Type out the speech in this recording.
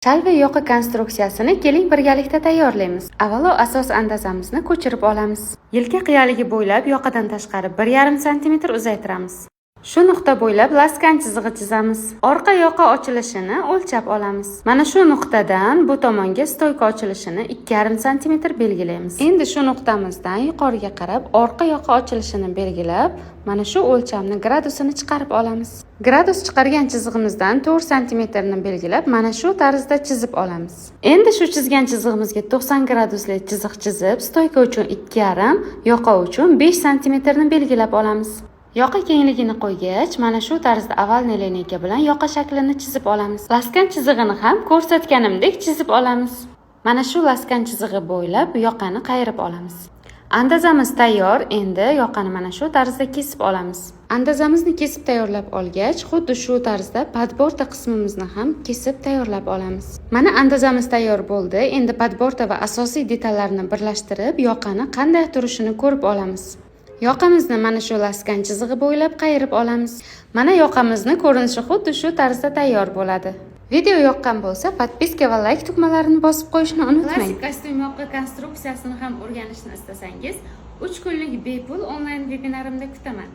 Shal va yoqa konstruksiyasini keling birgalikda tayyorlaymiz. Avvalo asos andazamizni ko'chirib olamiz. Yelka qiyaligi bo'ylab yoqadan tashqari 1,5 sm uzaytiramiz. Shu nuqta bo'ylab laskan chizig'i chizamiz. Orqa yoqa ochilishini o'lchab olamiz. Mana shu nuqtadan bu tomonga stoyka ochilishini 2,5 sm belgilaymiz. Endi shu nuqtamizdan yuqoriga qarab orqa yoqa ochilishini belgilab, mana shu o'lchamni gradusini chiqarib olamiz. Gradus chiqargan chizig'imizdan 4 sm ni belgilab, mana shu tarzda chizib olamiz. Endi shu chizgan chizig'imizga 90 gradusli chiziq chizib, stoyka uchun 2,5, yoqa uchun 5 sm ni belgilab olamiz. Yoqa kengligini qo'ygach, mana shu tarzda ovalniy lineyka bilan yoqa shaklini chizib olamiz. Laskan chizig'ini ham ko'rsatganimdek chizib olamiz. Mana shu laskan chizig'i bo'ylab yoqani qayirib olamiz. Andazamiz tayyor. Endi yoqani mana shu tarzda kesib olamiz. Andazamizni kesib tayyorlab olgach, xuddi shu tarzda podborta qismimizni ham kesib tayyorlab olamiz. Mana andazamiz tayyor bo'ldi. Endi podborta va asosiy detallarni birlashtirib, yoqani qanday turishini ko'rib olamiz. Yoqamizni mana shu laskan chizig'i bo'ylab qayirib olamiz. Mana yoqamizni ko'rinishi xuddi shu tarzda tayyor bo'ladi. Video yoqqan bo'lsa, podpiska va like tugmalarini bosib qo'yishni unutmang. Klassik kostyum yoqa konstruksiyasini ham o'rganishni istasangiz, 3 kunlik bepul onlayn vebinarimda kutaman.